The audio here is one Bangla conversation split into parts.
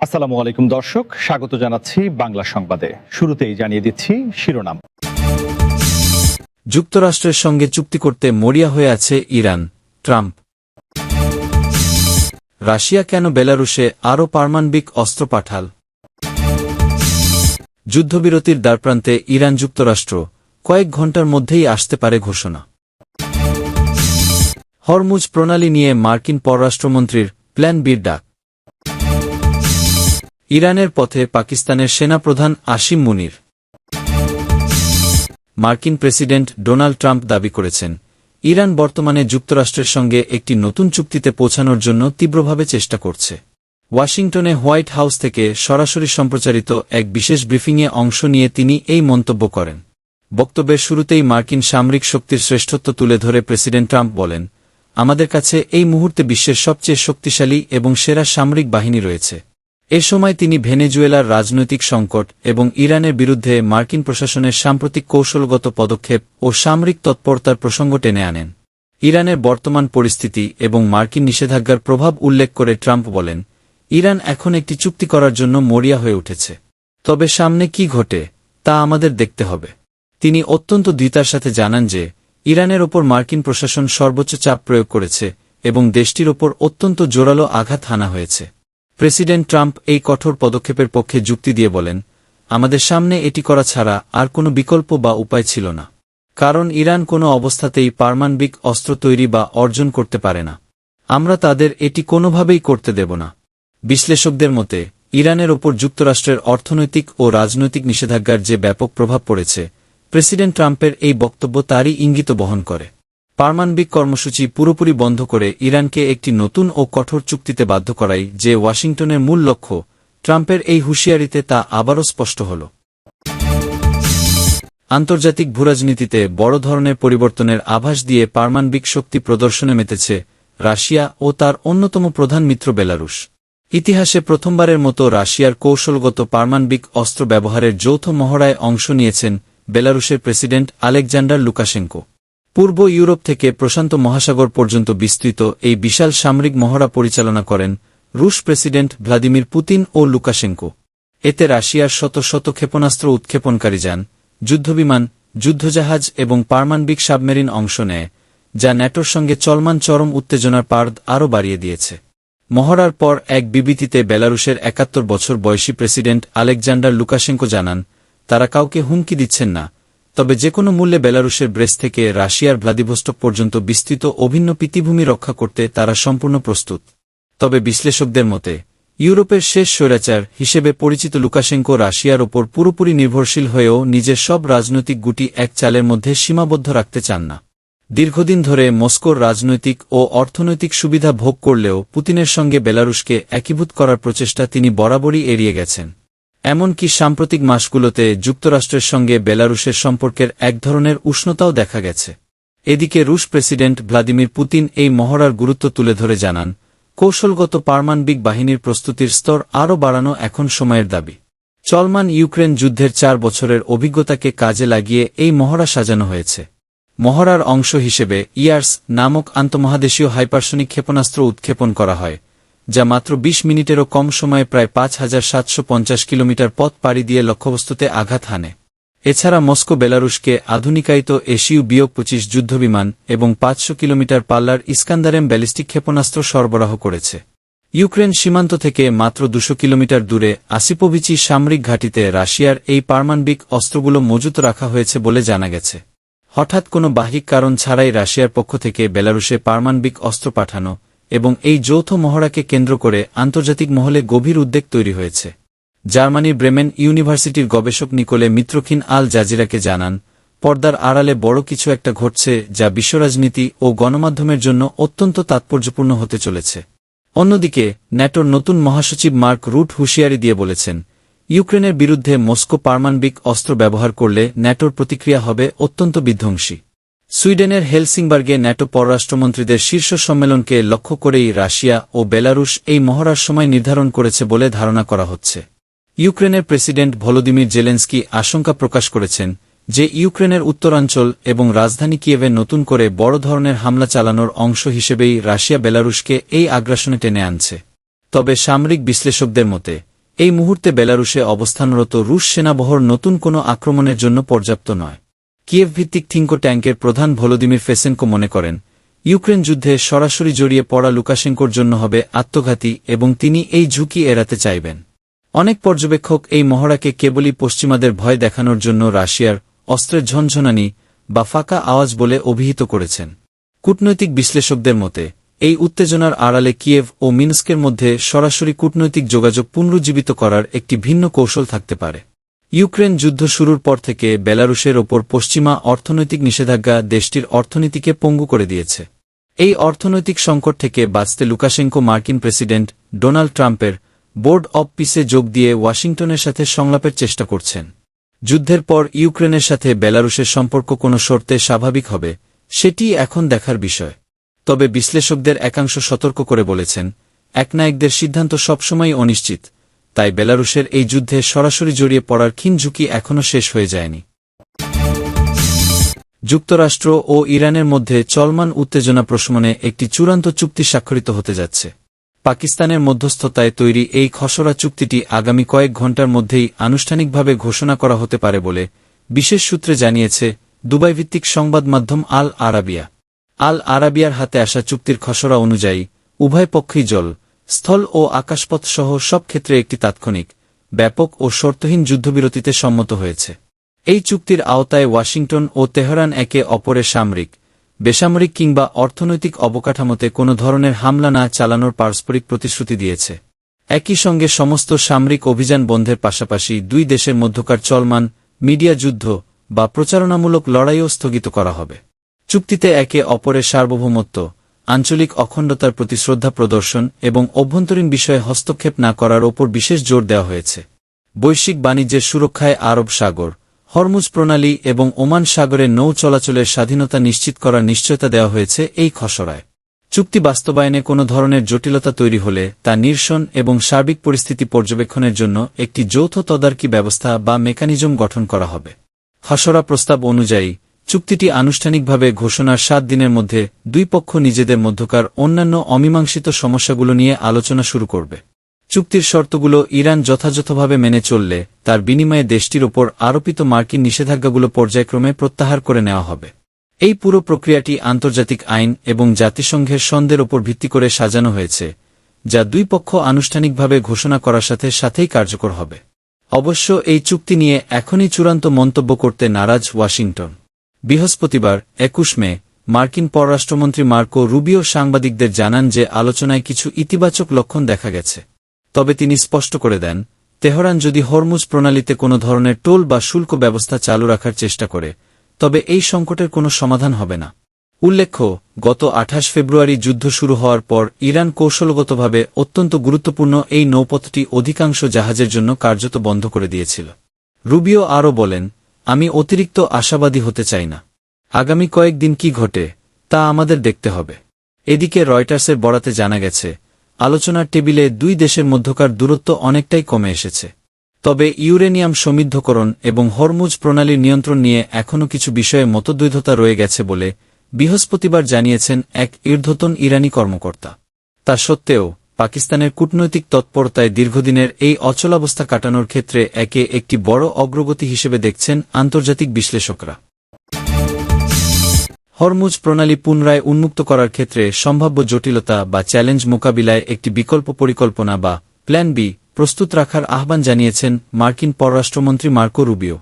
আসসালামু আলাইকুম দর্শক, স্বাগত জানাচ্ছি বাংলা সংবাদে। শুরুতেই জানিয়ে দিচ্ছি শিরোনাম। যুক্তরাষ্ট্রের সঙ্গে চুক্তি করতে মরিয়া হয়ে আছে ইরান, ট্রাম্প। রাশিয়া কেন বেলারুশে আরও পারমাণবিক অস্ত্র পাঠাল? যুদ্ধবিরতির দ্বারপ্রান্তে ইরান যুক্তরাষ্ট্র, কয়েক ঘণ্টার মধ্যেই আসতে পারে ঘোষণা। হরমুজ প্রণালী নিয়ে মার্কিন পররাষ্ট্রমন্ত্রীর প্ল্যান বির ডাক। ইরানের পথে পাকিস্তানের সেনাপ্রধান আসিম মুনির। মার্কিন প্রেসিডেন্ট ডোনাল্ড ট্রাম্প দাবি করেছেন, ইরান বর্তমানে যুক্তরাষ্ট্রের সঙ্গে একটি নতুন চুক্তিতে পৌঁছানোর জন্য তীব্রভাবে চেষ্টা করছে। ওয়াশিংটনে হোয়াইট হাউস থেকে সরাসরি সম্প্রচারিত এক বিশেষ ব্রিফিংয়ে অংশ নিয়ে তিনি এই মন্তব্য করেন। বক্তব্যের শুরুতেই মার্কিন সামরিক শক্তির শ্রেষ্ঠত্ব তুলে ধরে প্রেসিডেন্ট ট্রাম্প বলেন, আমাদের কাছে এই মুহূর্তে বিশ্বের সবচেয়ে শক্তিশালী এবং সেরা সামরিক বাহিনী রয়েছে। এ সময় তিনি ভেনেজুয়েলার রাজনৈতিক সংকট এবং ইরানের বিরুদ্ধে মার্কিন প্রশাসনের সাম্প্রতিক কৌশলগত পদক্ষেপ ও সামরিক তৎপরতার প্রসঙ্গ টেনে আনেন। ইরানের বর্তমান পরিস্থিতি এবং মার্কিন নিষেধাজ্ঞার প্রভাব উল্লেখ করে ট্রাম্প বলেন, ইরান এখন একটি চুক্তি করার জন্য মরিয়া হয়ে উঠেছে। তবে সামনে কি ঘটে তা আমাদের দেখতে হবে। তিনি অত্যন্ত দৃঢ়তার সাথে জানান যে ইরানের ওপর মার্কিন প্রশাসন সর্বোচ্চ চাপ প্রয়োগ করেছে এবং দেশটির ওপর অত্যন্ত জোরালো আঘাত হানা হয়েছে। প্রেসিডেন্ট ট্রাম্প এই কঠোর পদক্ষেপের পক্ষে যুক্তি দিয়ে বলেন, আমাদের সামনে এটি করা ছাড়া আর কোনো বিকল্প বা উপায় ছিল না, কারণ ইরান কোনো অবস্থাতেই পারমাণবিক অস্ত্র তৈরি বা অর্জন করতে পারে না। আমরা তাদের এটি কোনোভাবেই করতে দেব না। বিশ্লেষকদের মতে ইরানের ওপর যুক্তরাষ্ট্রের অর্থনৈতিক ও রাজনৈতিক নিষেধাজ্ঞার যে ব্যাপক প্রভাব পড়েছে, প্রেসিডেন্ট ট্রাম্পের এই বক্তব্য তারই ইঙ্গিত বহন করে। পারমাণবিক কর্মসূচি পুরোপুরি বন্ধ করে ইরানকে একটি নতুন ও কঠোর চুক্তিতে বাধ্য করাই যে ওয়াশিংটনের মূল লক্ষ্য, ট্রাম্পের এই হুঁশিয়ারিতে তা আবারও স্পষ্ট হল। আন্তর্জাতিক ভূরাজনীতিতে বড় ধরনের পরিবর্তনের আভাস দিয়ে পারমাণবিক শক্তি প্রদর্শনে মেতেছে রাশিয়া ও তার অন্যতম প্রধান মিত্র বেলারুশ। ইতিহাসে প্রথমবারের মতো রাশিয়ার কৌশলগত পারমাণবিক অস্ত্র ব্যবহারের যৌথ মহড়ায় অংশ নিয়েছেন বেলারুশের প্রেসিডেন্ট আলেকজান্ডার লুকাশেঙ্কো। পূর্ব ইউরোপ থেকে প্রশান্ত মহাসাগর পর্যন্ত বিস্তৃত এই বিশাল সামরিক মহড়া পরিচালনা করেন রুশ প্রেসিডেন্ট ভ্লাদিমির পুতিন ও লুকাশেঙ্কো। এতে রাশিয়ার শত শত ক্ষেপণাস্ত্র উৎক্ষেপণকারী যান, যুদ্ধবিমান, যুদ্ধজাহাজ এবং পারমাণবিক সাবমেরিন অংশ নেয়, যা ন্যাটোর সঙ্গে চলমান চরম উত্তেজনার পারদ আরও বাড়িয়ে দিয়েছে। মহড়ার পর এক বিবৃতিতে বেলারুশের ৭১ বছর বয়সী প্রেসিডেন্ট আলেকজান্ডার লুকাশেঙ্কো জানান, তারা কাউকে হুমকি দিচ্ছেন না, তবে যে কোনো মূল্যে বেলারুশের ব্রেস্ট থেকে রাশিয়ার ভ্লাদিভস্টক পর্যন্ত বিস্তৃত অভিন্ন পিতৃভূমি রক্ষা করতে তারা সম্পূর্ণ প্রস্তুত। তবে বিশ্লেষকদের মতে ইউরোপের শেষ স্বৈরাচার হিসেবে পরিচিত লুকাশেঙ্কো রাশিয়ার ওপর পুরোপুরি নির্ভরশীল হয়েও নিজের সব রাজনৈতিক গুটি এক চালের মধ্যে সীমাবদ্ধ রাখতে চান না। দীর্ঘদিন ধরে মস্কোর রাজনৈতিক ও অর্থনৈতিক সুবিধা ভোগ করলেও পুতিনের সঙ্গে বেলারুশকে একীভূত করার প্রচেষ্টা তিনি বরাবরই এড়িয়ে গেছেন। এমনকি সাম্প্রতিক মাসগুলোতে যুক্তরাষ্ট্রের সঙ্গে বেলারুশের সম্পর্কের এক ধরনের উষ্ণতাও দেখা গেছে। এদিকে রুশ প্রেসিডেন্ট ভ্লাদিমির পুতিন এই মহড়ার গুরুত্ব তুলে ধরে জানান, কৌশলগত পারমাণবিক বাহিনীর প্রস্তুতির স্তর আরও বাড়ানো এখন সময়ের দাবি। চলমান ইউক্রেন যুদ্ধের ৪ বছরের অভিজ্ঞতাকে কাজে লাগিয়ে এই মহড়া সাজানো হয়েছে। মহড়ার অংশ হিসেবে ইয়ার্স নামক আন্তঃমহাদেশীয় হাইপারসনিক ক্ষেপণাস্ত্র উৎক্ষেপণ করা হয়, যা মাত্র ২০ মিনিটেরও কম সময়ে প্রায় ৫,৭৫০ কিলোমিটার পথ পাড়ি দিয়ে লক্ষ্যবস্তুতে আঘাত হানে। এছাড়া মস্কো বেলারুশকে আধুনিকায়িত এসইউ-২৫ যুদ্ধবিমান এবং ৫০০ কিলোমিটার পাল্লার ইস্কান্দারেম ব্যালিস্টিক ক্ষেপণাস্ত্র সরবরাহ করেছে। ইউক্রেন সীমান্ত থেকে মাত্র ২০০ কিলোমিটার দূরে আসিপোভিচি সামরিক ঘাঁটিতে রাশিয়ার এই পারমাণবিক অস্ত্রগুলো মজুত রাখা হয়েছে বলে জানা গেছে। হঠাৎ কোনো বাহ্যিক কারণ ছাড়াই রাশিয়ার পক্ষ থেকে বেলারুশে পারমাণবিক অস্ত্র পাঠানো এবং এই যৌথ মহড়াকে কেন্দ্র করে আন্তর্জাতিক মহলে গভীর উদ্বেগ তৈরি হয়েছে। জার্মানির ব্রেমেন ইউনিভার্সিটির গবেষক নিকোলে মিত্রকিন আল জাজিরাকে জানান, পর্দার আড়ালে বড় কিছু একটা ঘটছে যা বিশ্বরাজনীতি ও গণমাধ্যমের জন্য অত্যন্ত তাৎপর্যপূর্ণ হতে চলেছে। অন্যদিকে ন্যাটোর নতুন মহাসচিব মার্ক রুট হুঁশিয়ারি দিয়ে বলেছেন, ইউক্রেনের বিরুদ্ধে মস্কো পারমাণবিক অস্ত্র ব্যবহার করলে ন্যাটোর প্রতিক্রিয়া হবে অত্যন্ত বিধ্বংসী। সুইডেনের হেলসিংবার্গে ন্যাটো পররাষ্ট্রমন্ত্রীদের শীর্ষ সম্মেলনকে লক্ষ্য করেই রাশিয়া ও বেলারুশ এই মহড়ার সময় নির্ধারণ করেছে বলে ধারণা করা হচ্ছে। ইউক্রেনের প্রেসিডেন্ট ভলোদিমির জেলেনস্কি আশঙ্কা প্রকাশ করেছেন যে ইউক্রেনের উত্তরাঞ্চল এবং রাজধানী কিয়েভে নতুন করে বড় ধরনের হামলা চালানোর অংশ হিসেবেই রাশিয়া বেলারুশকে এই আগ্রাসনে টেনে আনছে। তবে সামরিক বিশ্লেষকদের মতে এই মুহূর্তে বেলারুশে অবস্থানরত রুশ সেনাবহর নতুন কোনো আক্রমণের জন্য পর্যাপ্ত নয়। কিয়েভ ভিত্তিক থিঙ্কো ট্যাঙ্কের প্রধান ভলোদিমির ফেসেনকো মনে করেন, ইউক্রেন যুদ্ধে সরাসরি জড়িয়ে পড়া লুকাশেঙ্কোর জন্য হবে আত্মঘাতী এবং তিনি এই ঝুঁকি এড়াতে চাইবেন। অনেক পর্যবেক্ষক এই মহড়াকে কেবলই পশ্চিমাদের ভয় দেখানোর জন্য রাশিয়ার অস্ত্রের ঝনঝনানি বা ফাঁকা আওয়াজ বলে অভিহিত করেছেন। কূটনৈতিক বিশ্লেষকদের মতে এই উত্তেজনার আড়ালে কিয়েভ ও মিনস্কের মধ্যে সরাসরি কূটনৈতিক যোগাযোগ পুনরুজ্জীবিত করার একটি ভিন্ন কৌশল থাকতে পারে। ইউক্রেন যুদ্ধ শুরুর পর থেকে বেলারুশের ওপর পশ্চিমা অর্থনৈতিক নিষেধাজ্ঞা দেশটির অর্থনীতিকে পঙ্গু করে দিয়েছে। এই অর্থনৈতিক সংকট থেকে বাঁচতে লুকাশেঙ্কো মার্কিন প্রেসিডেন্ট ডোনাল্ড ট্রাম্পের বোর্ড অব পিসে যোগ দিয়ে ওয়াশিংটনের সাথে সংলাপের চেষ্টা করছেন। যুদ্ধের পর ইউক্রেনের সাথে বেলারুশের সম্পর্ক কোনো শর্তে স্বাভাবিক হবে সেটি এখন দেখার বিষয়। তবে বিশ্লেষকদের একাংশ সতর্ক করে বলেছেন, একনায়কদের সিদ্ধান্ত সবসময়ই অনিশ্চিত, তাই বেলারুশের এই যুদ্ধে সরাসরি জড়িয়ে পড়ার ক্ষীণ ঝুঁকি এখনও শেষ হয়ে যায়নি। যুক্তরাষ্ট্র ও ইরানের মধ্যে চলমান উত্তেজনা প্রশমনে একটি চূড়ান্ত চুক্তি স্বাক্ষরিত হতে যাচ্ছে। পাকিস্তানের মধ্যস্থতায় তৈরি এই খসড়া চুক্তিটি আগামী কয়েক ঘণ্টার মধ্যেই আনুষ্ঠানিকভাবে ঘোষণা করা হতে পারে বলে বিশেষ সূত্রে জানিয়েছে দুবাইভিত্তিক সংবাদ মাধ্যম আল আরাবিয়া। আল আরাবিয়ার হাতে আসা চুক্তির খসড়া অনুযায়ী উভয় পক্ষই জল, স্থল ও আকাশপথ সহ সব ক্ষেত্রে একটি তাৎক্ষণিক, ব্যাপক ও শর্তহীন যুদ্ধবিরতিতে সম্মত হয়েছে। এই চুক্তির আওতায় ওয়াশিংটন ও তেহরান একে অপরের সামরিক, বেসামরিক কিংবা অর্থনৈতিক অবকাঠামোতে কোনো ধরনের হামলা না চালানোর পারস্পরিক প্রতিশ্রুতি দিয়েছে। একই সঙ্গে সমস্ত সামরিক অভিযান বন্ধের পাশাপাশি দুই দেশের মধ্যকার চলমান মিডিয়া যুদ্ধ বা প্রচারণামূলক লড়াইও স্থগিত করা হবে। চুক্তিতে একে অপরের সার্বভৌমত্ব, আঞ্চলিক অখণ্ডতার প্রতি শ্রদ্ধা প্রদর্শন এবং অভ্যন্তরীণ বিষয়ে হস্তক্ষেপ না করার ওপর বিশেষ জোর দেওয়া হয়েছে। বৈশ্বিক বাণিজ্যের সুরক্ষায় আরব সাগর, হরমুজ প্রণালী এবং ওমান সাগরে নৌ চলাচলের স্বাধীনতা নিশ্চিত করার নিশ্চয়তা দেওয়া হয়েছে এই খসড়ায়। চুক্তি বাস্তবায়নে কোনো ধরনের জটিলতা তৈরি হলে তা নিরসন এবং সার্বিক পরিস্থিতি পর্যবেক্ষণের জন্য একটি যৌথ তদারকি ব্যবস্থা বা মেকানিজম গঠন করা হবে। খসড়া প্রস্তাব অনুযায়ী চুক্তিটি আনুষ্ঠানিকভাবে ঘোষণার 7 দিনের মধ্যে দুই পক্ষ নিজেদের মধ্যকার অন্যান্য অমীমাংসিত সমস্যাগুলো নিয়ে আলোচনা শুরু করবে। চুক্তির শর্তগুলো ইরান যথাযথভাবে মেনে চললে তার বিনিময়ে দেশটির ওপর আরোপিত মার্কিন নিষেধাজ্ঞাগুলো পর্যায়ক্রমে প্রত্যাহার করে নেওয়া হবে। এই পুরো প্রক্রিয়াটি আন্তর্জাতিক আইন এবং জাতিসংঘের সনদের ওপর ভিত্তি করে সাজানো হয়েছে, যা দুই পক্ষ আনুষ্ঠানিকভাবে ঘোষণা করার সাথে সাথেই কার্যকর হবে। অবশ্য এই চুক্তি নিয়ে এখনই চূড়ান্ত মন্তব্য করতে নারাজ ওয়াশিংটন। বৃহস্পতিবার 21 মে মার্কিন পররাষ্ট্রমন্ত্রী মার্কো রুবিও সাংবাদিকদের জানান যে আলোচনায় কিছু ইতিবাচক লক্ষণ দেখা গেছে। তবে তিনি স্পষ্ট করে দেন, তেহরান যদি হরমুজ প্রণালীতে কোনো ধরনের টোল বা শুল্ক ব্যবস্থা চালু রাখার চেষ্টা করে, তবে এই সংকটের কোনো সমাধান হবে না। উল্লেখ্য, গত 28 ফেব্রুয়ারি যুদ্ধ শুরু হওয়ার পর ইরান কৌশলগতভাবে অত্যন্ত গুরুত্বপূর্ণ এই নৌপথটি অধিকাংশ জাহাজের জন্য কার্যত বন্ধ করে দিয়েছিল। রুবিও আরও বলেন, আমি অতিরিক্ত আশাবাদী হতে চাই না। আগামী কয়েকদিন কি ঘটে তা আমাদের দেখতে হবে। এদিকে রয়টার্সের বরাতে জানা গেছে, আলোচনার টেবিলে দুই দেশের মধ্যকার দূরত্ব অনেকটাই কমে এসেছে। তবে ইউরেনিয়াম সমৃদ্ধকরণ এবং হরমুজ প্রণালীর নিয়ন্ত্রণ নিয়ে এখনও কিছু বিষয়ে মতদ্বৈধতা রয়ে গেছে বলে বৃহস্পতিবার জানিয়েছেন এক ঊর্ধ্বতন ইরানি কর্মকর্তা। তা সত্ত্বেও পাকিস্তানের কূটনৈতিক তৎপরতায় দীর্ঘদিনের এই অচলাবস্থা কাটানোর ক্ষেত্রে একে একটি বড় অগ্রগতি হিসেবে দেখছেন আন্তর্জাতিক বিশ্লেষকরা। হরমুজ প্রণালী পুনরায় উন্মুক্ত করার ক্ষেত্রে সম্ভাব্য জটিলতা বা চ্যালেঞ্জ মোকাবিলায় একটি বিকল্প পরিকল্পনা বা প্ল্যান বি প্রস্তুত রাখার আহ্বান জানিয়েছেন মার্কিন পররাষ্ট্রমন্ত্রী মার্কো রুবিও।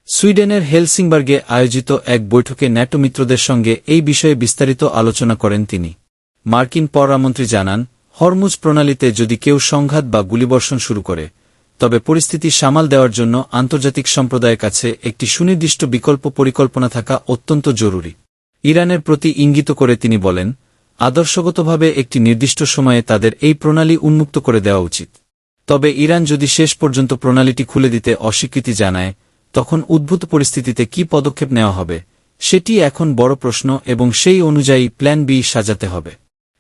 সুইডেনের হেলসিংবার্গে আয়োজিত এক বৈঠকে ন্যাটো মিত্রদের সঙ্গে এই বিষয়ে বিস্তারিত আলোচনা করেন তিনি। মার্কিন পররাষ্ট্রমন্ত্রী জানান, হরমুজ প্রণালীতে যদি কেউ সংঘাত বা গুলিবর্ষণ শুরু করে, তবে পরিস্থিতি সামাল দেওয়ার জন্য আন্তর্জাতিক সম্প্রদায়ের কাছে একটি সুনির্দিষ্ট বিকল্প পরিকল্পনা থাকা অত্যন্ত জরুরি। ইরানের প্রতি ইঙ্গিত করে তিনি বলেন, আদর্শগতভাবে একটি নির্দিষ্ট সময়ে তাদের এই প্রণালী উন্মুক্ত করে দেওয়া উচিত। তবে ইরান যদি শেষ পর্যন্ত প্রণালীটি খুলে দিতে অস্বীকৃতি জানায়, তখন উদ্ভূত পরিস্থিতিতে কি পদক্ষেপ নেওয়া হবে সেটি এখন বড় প্রশ্ন এবং সেই অনুযায়ী প্ল্যান বি সাজাতে হবে।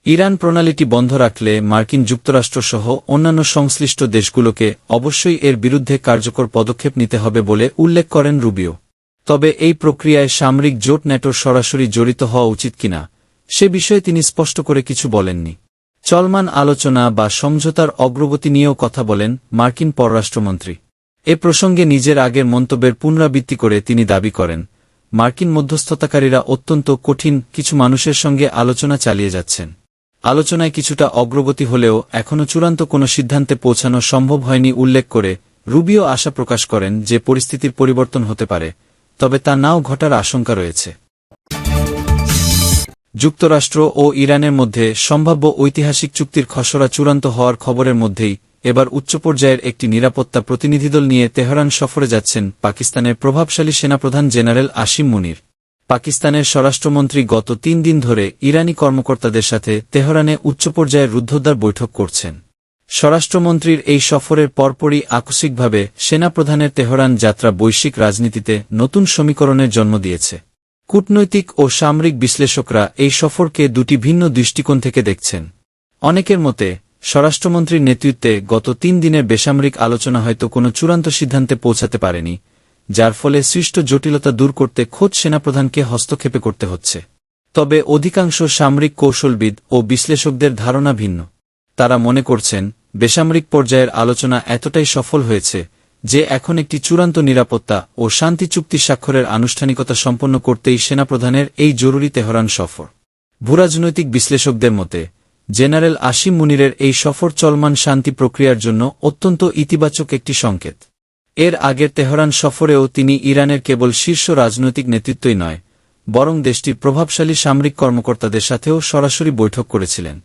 ইরান প্রণালীটি বন্ধ রাখলে মার্কিন যুক্তরাষ্ট্রসহ অন্যান্য সংশ্লিষ্ট দেশগুলোকে অবশ্যই এর বিরুদ্ধে কার্যকর পদক্ষেপ নিতে হবে বলে উল্লেখ করেন রুবিও। তবে এই প্রক্রিয়ায় সামরিক জোট ন্যাটোর সরাসরি জড়িত হওয়া উচিত কিনা সে বিষয়ে তিনি স্পষ্ট করে কিছু বলেননি। চলমান আলোচনা বা সমঝোতার অগ্রগতি নিয়েও কথা বলেন মার্কিন পররাষ্ট্রমন্ত্রী। এ প্রসঙ্গে নিজের আগের মন্তব্যের পুনরাবৃত্তি করে তিনি দাবি করেন, মার্কিন মধ্যস্থতাকারীরা অত্যন্ত কঠিন কিছু মানুষের সঙ্গে আলোচনা চালিয়ে যাচ্ছেন। আলোচনায় কিছুটা অগ্রগতি হলেও এখনও চূড়ান্ত কোনো সিদ্ধান্তে পৌঁছানো সম্ভব হয়নি উল্লেখ করে রুবিও আশা প্রকাশ করেন যে পরিস্থিতির পরিবর্তন হতে পারে, তবে তা নাও ঘটার আশঙ্কা রয়েছে। যুক্তরাষ্ট্র ও ইরানের মধ্যে সম্ভাব্য ঐতিহাসিক চুক্তির খসড়া চূড়ান্ত হওয়ার খবরের মধ্যেই এবার উচ্চ পর্যায়ের একটি নিরাপত্তা প্রতিনিধিদল নিয়ে তেহরান সফরে যাচ্ছেন পাকিস্তানের প্রভাবশালী সেনাপ্রধান জেনারেল আসিম মুনির। পাকিস্তানের স্বরাষ্ট্রমন্ত্রী গত ৩ দিন ধরে ইরানি কর্মকর্তাদের সাথে তেহরানে উচ্চ পর্যায়ের রুদ্ধদ্বার বৈঠক করছেন। স্বরাষ্ট্রমন্ত্রীর এই সফরের পরপরই আকস্মিকভাবে সেনাপ্রধানের তেহরান যাত্রা বৈশ্বিক রাজনীতিতে নতুন সমীকরণের জন্ম দিয়েছে। কূটনৈতিক ও সামরিক বিশ্লেষকরা এই সফরকে দুটি ভিন্ন দৃষ্টিকোণ থেকে দেখছেন। অনেকের মতে, স্বরাষ্ট্রমন্ত্রীর নেতৃত্বে গত ৩ দিনের বেসামরিক আলোচনা হয়তো কোনো চূড়ান্ত সিদ্ধান্তে পৌঁছাতে পারেনি, যার ফলে সৃষ্ট জটিলতা দূর করতে খোদ সেনাপ্রধানকে হস্তক্ষেপে করতে হচ্ছে। তবে অধিকাংশ সামরিক কৌশলবিদ ও বিশ্লেষকদের ধারণা ভিন্ন। তারা মনে করছেন, বেসামরিক পর্যায়ের আলোচনা এতটাই সফল হয়েছে যে এখন একটি চূড়ান্ত নিরাপত্তা ও শান্তি চুক্তি স্বাক্ষরের আনুষ্ঠানিকতা সম্পন্ন করতেই সেনাপ্রধানের এই জরুরি তেহরান সফর। ভূরাজনৈতিক বিশ্লেষকদের মতে, জেনারেল আসিম মুনিরের এই সফর চলমান শান্তি প্রক্রিয়ার জন্য অত্যন্ত ইতিবাচক একটি সংকেত। এর আগের তেহরান সফরেও তিনি ইরানের কেবল শীর্ষ রাজনৈতিক নেতৃত্বই নয়, বরং দেশটির প্রভাবশালী সামরিক কর্মকর্তাদের সাথেও সরাসরি বৈঠক করেছিলেন।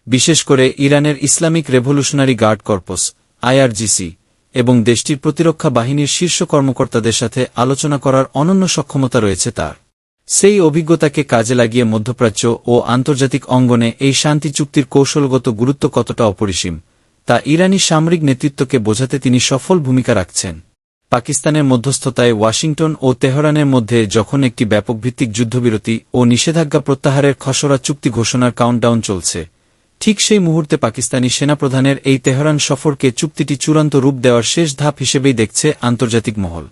বিশেষ করে ইরানের Islamic revolutionary guard corps (IRGC) এবং দেশটির প্রতিরক্ষা বাহিনীর শীর্ষ কর্মকর্তাদের সাথে আলোচনা করার অনন্য সক্ষমতা রয়েছে তার। সেই অভিজ্ঞতাকে কাজে লাগিয়ে মধ্যপ্রাচ্য ও আন্তর্জাতিক অঙ্গনে এই শান্তি চুক্তির কৌশলগত গুরুত্ব কতটা অপরিসীম, তা ইরানি সামরিক নেতৃত্বকে বোঝাতে তিনি সফল ভূমিকা রাখছেন। পাকিস্তানের মধ্যস্থতায় ওয়াশিংটন ও তেহরানের মধ্যে যখন একটি ব্যাপকভিত্তিক যুদ্ধবিরতি ও নিষেধাজ্ঞা প্রত্যাহারের খসড়া চুক্তি ঘোষণার কাউন্টডাউন চলছে, ঠিক সেই মুহূর্তে পাকিস্তানি সেনাপ্রধানের এই তেহরান সফরকে চুক্তিটি চূড়ান্ত রূপ দেওয়ার শেষ ধাপ হিসেবেই দেখছে আন্তর্জাতিক মহল।